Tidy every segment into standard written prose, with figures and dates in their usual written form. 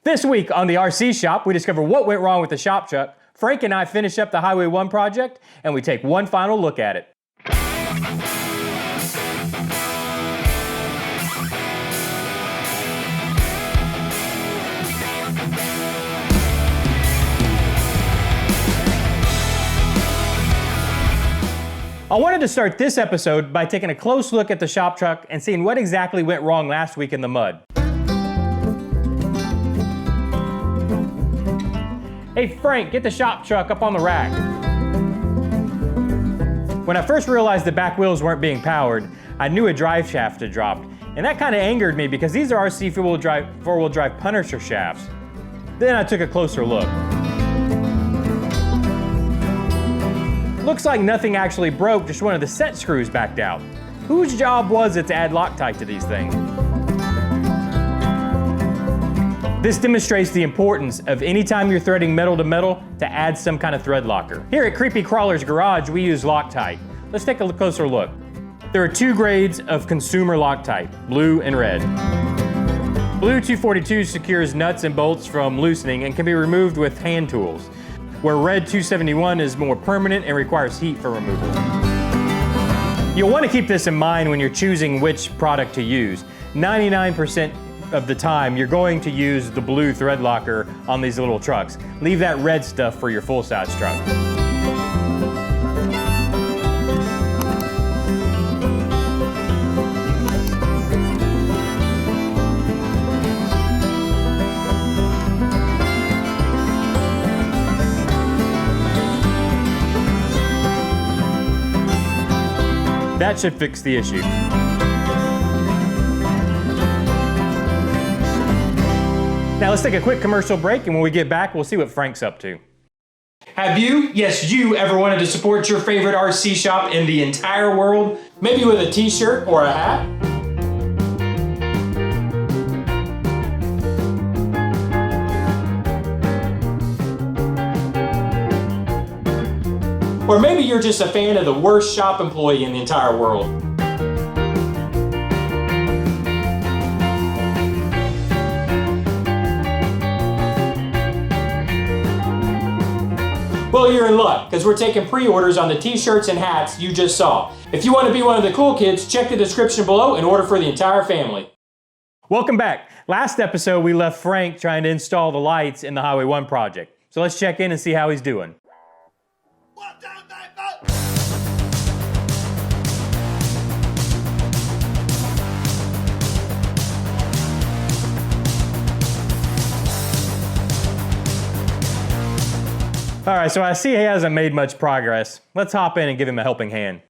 This week on the RC Shop, we discover what went wrong with the shop truck, Frank and I finish up the Highway 1 project, and we take one final look at it. I wanted to start this episode by taking a close look at the shop truck and seeing what exactly went wrong last week in the mud. Hey Frank, get the shop truck up on the rack. When I first realized the back wheels weren't being powered, I knew a drive shaft had dropped, and that kind of angered me because these are RC four-wheel drive Punisher shafts. Then I took a closer look. Looks like nothing actually broke, just one of the set screws backed out. Whose job was it to add Loctite to these things? This demonstrates the importance of anytime you're threading metal to metal to add some kind of thread locker. Here at Creepy Crawler's Garage, we use Loctite. Let's take a closer look. There are two grades of consumer Loctite, blue and red. Blue 242 secures nuts and bolts from loosening and can be removed with hand tools, where red 271 is more permanent and requires heat for removal. You'll want to keep this in mind when you're choosing which product to use. 99% of the time, you're going to use the blue thread locker on these little trucks. Leave that red stuff for your full-size truck. That should fix the issue. Now let's take a quick commercial break, and when we get back, we'll see what Frank's up to. Have you, yes you, ever wanted to support your favorite RC shop in the entire world? Maybe with a t-shirt or a hat? Or maybe you're just a fan of the worst shop employee in the entire world. Well, you're in luck, because we're taking pre-orders on the t-shirts and hats you just saw. If you want to be one of the cool kids, check the description below and order for the entire family. Welcome back. Last episode, we left Frank trying to install the lights in the Highway 1 project. So let's check in and see how he's doing. All right, so I see he hasn't made much progress. Let's hop in and give him a helping hand.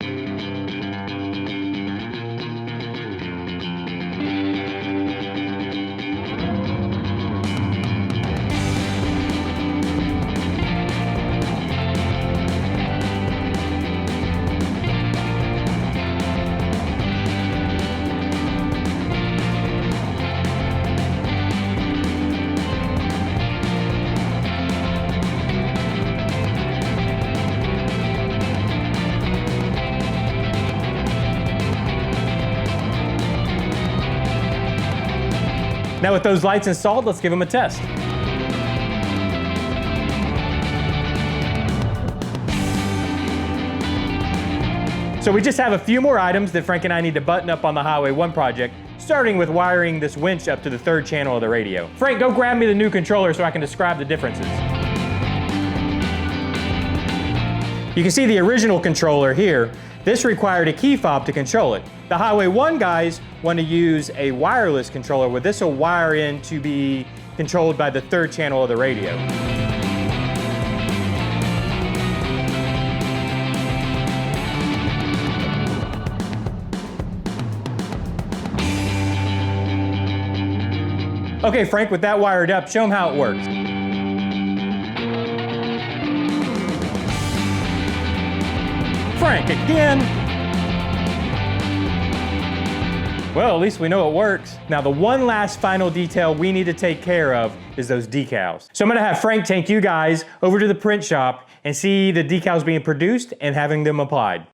Now with those lights installed, let's give them a test. So we just have a few more items that Frank and I need to button up on the Highway 1 project, starting with wiring this winch up to the third channel of the radio. Frank, go grab me the new controller so I can describe the differences. You can see the original controller here. This required a key fob to control it. The Highway 1 guys want to use a wireless controller where this will wire in to be controlled by the third channel of the radio. Okay, Frank, with that wired up, show them how it works. Frank, again. Well, at least we know it works. Now, the one last final detail we need to take care of is those decals. So I'm gonna have Frank take you guys over to the print shop and see the decals being produced and having them applied.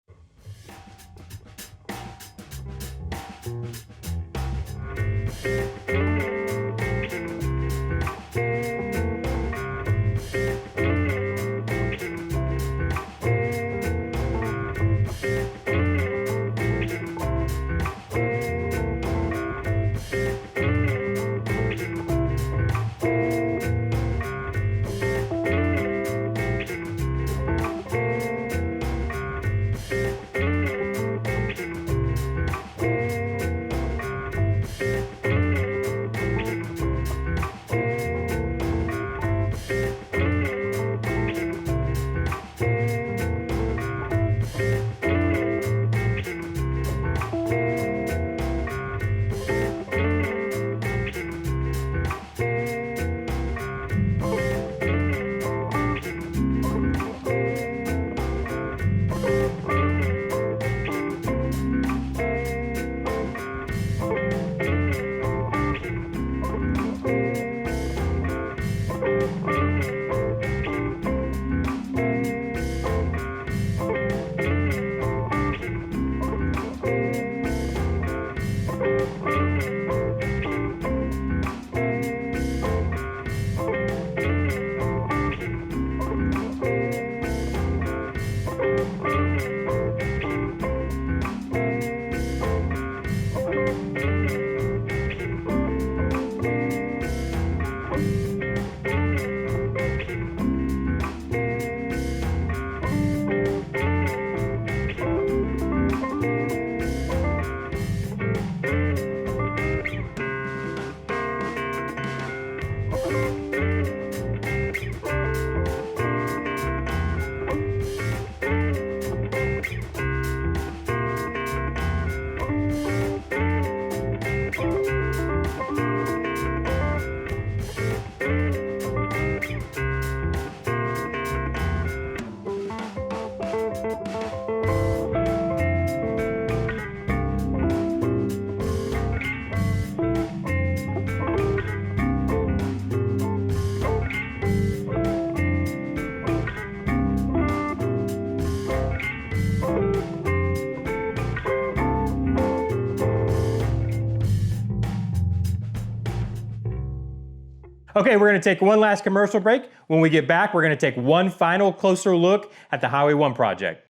Okay, we're gonna take one last commercial break. When we get back, we're gonna take one final closer look at the Highway 1 project.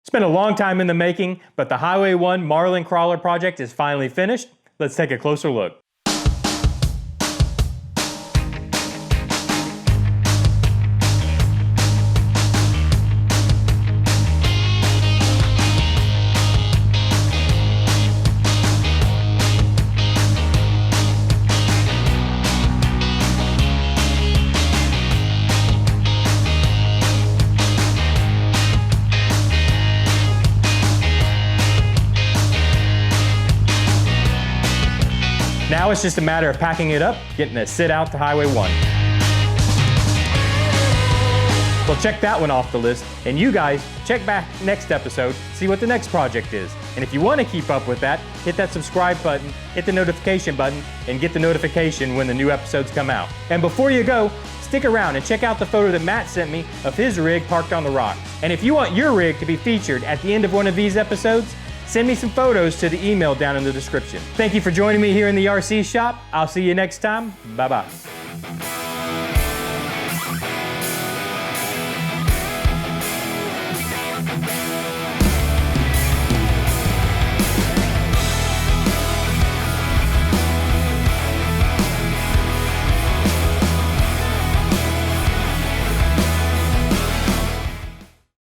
It's been a long time in the making, but the Highway 1 Marlin Crawler project is finally finished. Let's take a closer look. Now it's just a matter of packing it up, getting it sit out to Highway 1. Well, check that one off the list, and you guys, check back next episode, see what the next project is. And if you want to keep up with that, hit that subscribe button, hit the notification button, and get the notification when the new episodes come out. And before you go, stick around and check out the photo that Matt sent me of his rig parked on the rock. And if you want your rig to be featured at the end of one of these episodes, send me some photos to the email down in the description. Thank you for joining me here in the RC shop. I'll see you next time. Bye-bye.